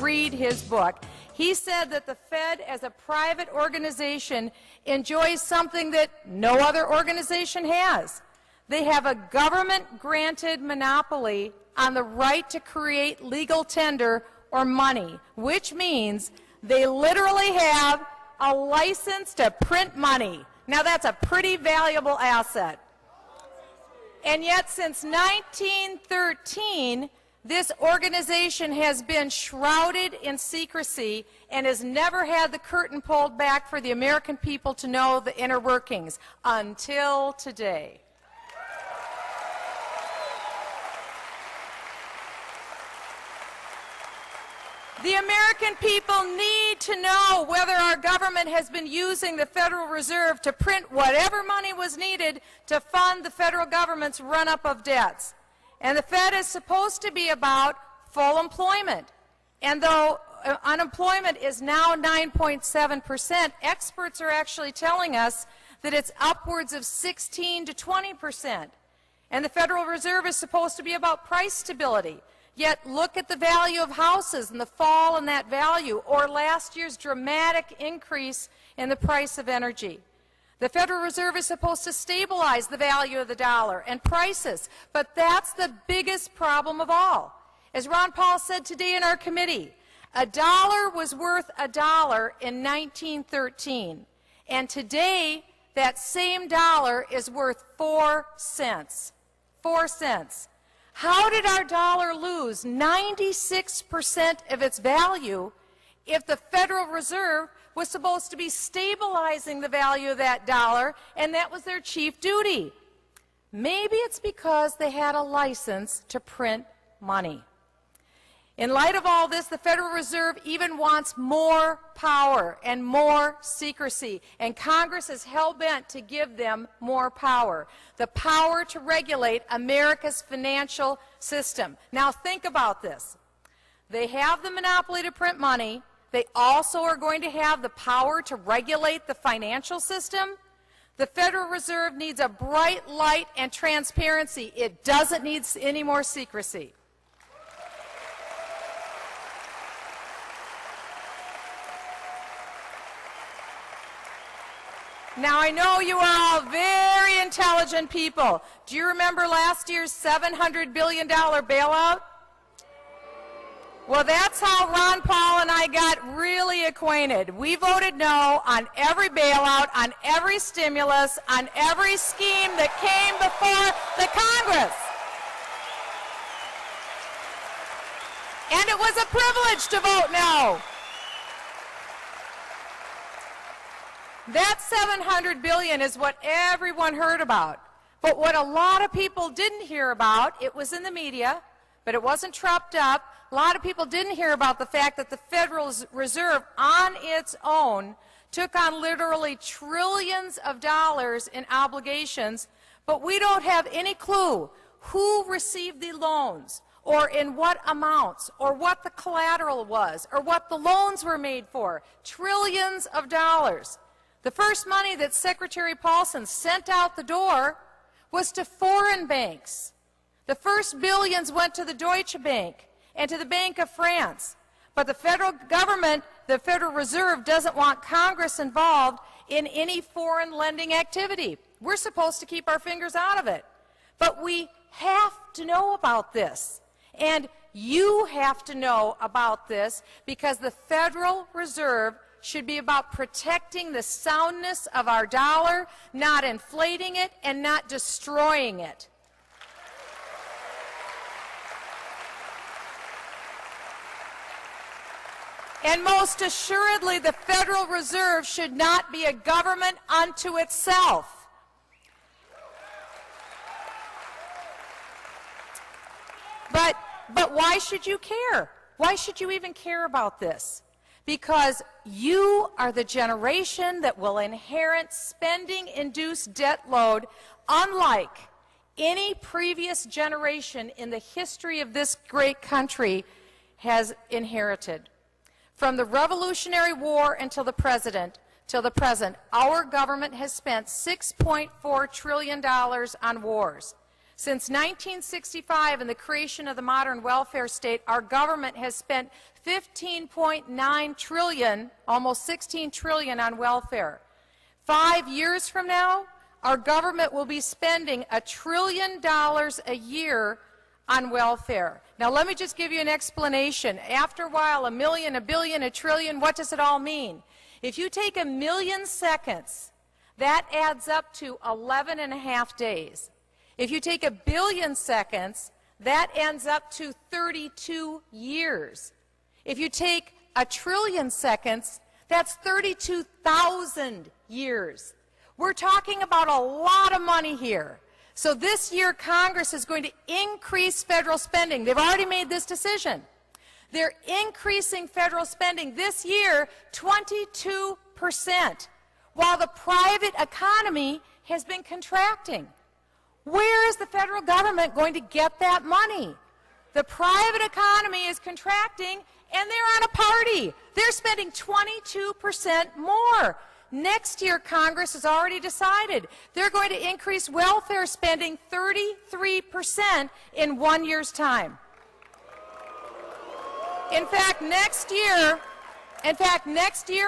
read his book. He said that the Fed, as a private organization, enjoys something that no other organization has. They have a government-granted monopoly on the right to create legal tender or money, which means they literally have a license to print money. Now that's a pretty valuable asset. And yet since 1913, this organization has been shrouded in secrecy and has never had the curtain pulled back for the American people to know the inner workings until today. The American people need to know whether our government has been using the Federal Reserve to print whatever money was needed to fund the federal government's run-up of debts. And the Fed is supposed to be about full employment. And though unemployment is now 9.7%, experts are actually telling us that it's upwards of 16 to 20%. And the Federal Reserve is supposed to be about price stability. Yet look at the value of houses and the fall in that value, or last year's dramatic increase in the price of energy. The Federal Reserve is supposed to stabilize the value of the dollar and prices, but that's the biggest problem of all. As Ron Paul said today in our committee, a dollar was worth a dollar in 1913, and today that same dollar is worth 4 cents. 4 cents. How did our dollar lose 96% of its value if the Federal Reserve was supposed to be stabilizing the value of that dollar, and that was their chief duty? Maybe it's because they had a license to print money. In light of all this, the Federal Reserve even wants more power and more secrecy, and Congress is hell-bent to give them more power, the power to regulate America's financial system. Now think about this. They have the monopoly to print money. They also are going to have the power to regulate the financial system. The Federal Reserve needs a bright light and transparency. It doesn't need any more secrecy. Now, I know you are all very intelligent people. Do you remember last year's $700 billion bailout? Well, that's how Ron Paul and I got really acquainted. We voted no on every bailout, on every stimulus, on every scheme that came before the Congress. And it was a privilege to vote no. That $700 billion is what everyone heard about. But what a lot of people didn't hear about, it was in the media, but it wasn't trumped up. A lot of people didn't hear about the fact that the Federal Reserve on its own took on literally trillions of dollars in obligations, but we don't have any clue who received the loans, or in what amounts, or what the collateral was, or what the loans were made for. Trillions of dollars. The first money that Secretary Paulson sent out the door was to foreign banks. The first billions went to the Deutsche Bank and to the Bank of France. But the federal government, the Federal Reserve, doesn't want Congress involved in any foreign lending activity. We're supposed to keep our fingers out of it. But we have to know about this. And you have to know about this, because the Federal Reserve should be about protecting the soundness of our dollar, not inflating it and not destroying it. And most assuredly, the Federal Reserve should not be a government unto itself. But why should you care? Why should you even care about this? Because you are the generation that will inherit spending-induced debt load unlike any previous generation in the history of this great country has inherited. From the Revolutionary War until the present, our government has spent $6.4 trillion on wars. Since 1965 and the creation of the modern welfare state, our government has spent $15.9 trillion, almost $16 trillion on welfare. 5 years from now, our government will be spending $1 trillion a year on welfare. Now let me just give you an explanation. After a while, a million, a billion, a trillion, what does it all mean? If you take 1 million seconds, that adds up to 11.5 days. If you take 1 billion seconds, that ends up to 32 years. If you take 1 trillion seconds, that's 32,000 years. We're talking about a lot of money here. So this year, Congress is going to increase federal spending. They've already made this decision. They're increasing federal spending this year 22%, while the private economy has been contracting. Where is the federal government going to get that money? The private economy is contracting, and they're on a party. They're spending 22% more. Next year, Congress has already decided they're going to increase welfare spending 33% in 1 year's time. In fact, next year,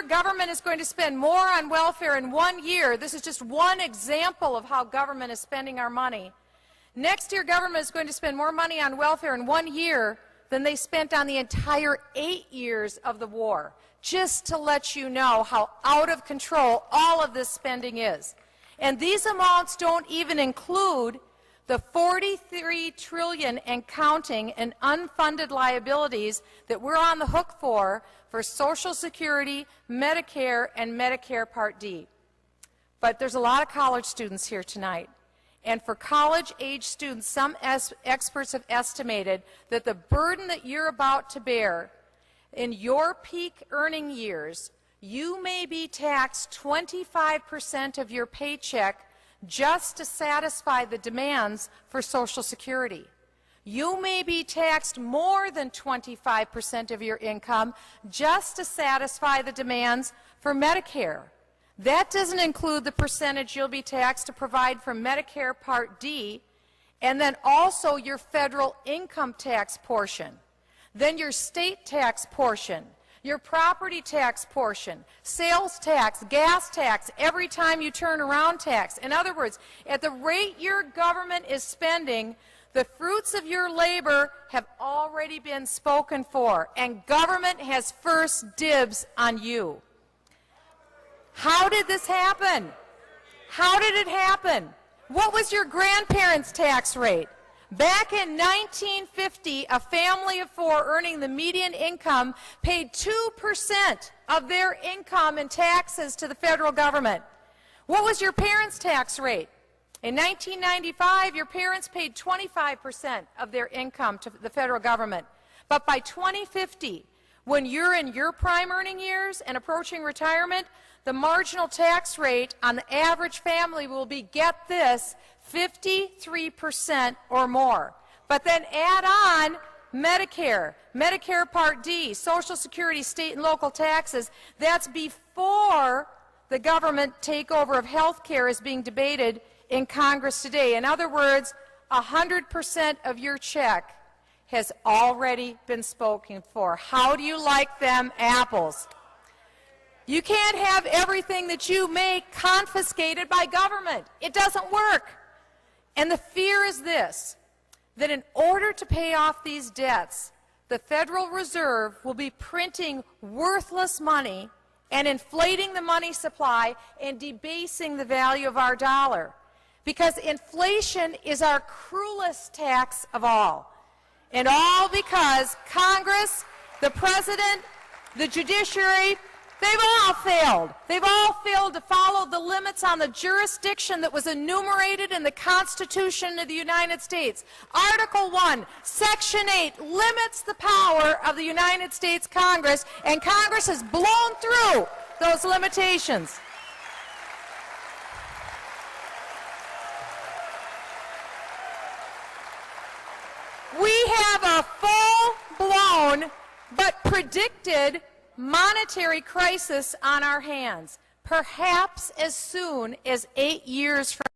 government is going to spend more on welfare in 1 year. This is just one example of how government is spending our money. Next year, government is going to spend more money on welfare in 1 year than they spent on the entire 8 years of the war, just to let you know how out of control all of this spending is. And these amounts don't even include the $43 trillion and counting in unfunded liabilities that we're on the hook for Social Security, Medicare, and Medicare Part D. But there's a lot of college students here tonight. And for college-age students, some experts have estimated that the burden that you're about to bear in your peak earning years, you may be taxed 25% of your paycheck just to satisfy the demands for Social Security. You may be taxed more than 25% of your income just to satisfy the demands for Medicare. That doesn't include the percentage you'll be taxed to provide for Medicare Part D, and then also your federal income tax portion, then your state tax portion, your property tax portion, sales tax, gas tax, every time you turn around tax. In other words, at the rate your government is spending, the fruits of your labor have already been spoken for, and government has first dibs on you. How did this happen? How did it happen? What was your grandparents' tax rate? Back in 1950, a family of 4 earning the median income paid 2% of their income in taxes to the federal government. What was your parents' tax rate? In 1995, your parents paid 25% of their income to the federal government. But by 2050, when you're in your prime earning years and approaching retirement, the marginal tax rate on the average family will be, get this, 53% or more. But then add on Medicare, Medicare Part D, Social Security, state and local taxes. That's before the government takeover of health care is being debated in Congress today. In other words, 100% of your check has already been spoken for. How do you like them apples? You can't have everything that you make confiscated by government. It doesn't work. And the fear is this, that in order to pay off these debts, the Federal Reserve will be printing worthless money and inflating the money supply and debasing the value of our dollar. Because inflation is our cruelest tax of all. And all because Congress, the President, the Judiciary, they've all failed. They've all failed to follow the limits on the jurisdiction that was enumerated in the Constitution of the United States. Article 1, Section 8 limits the power of the United States Congress, and Congress has blown through those limitations. We have a full-blown but predicted monetary crisis on our hands, perhaps as soon as 8 years from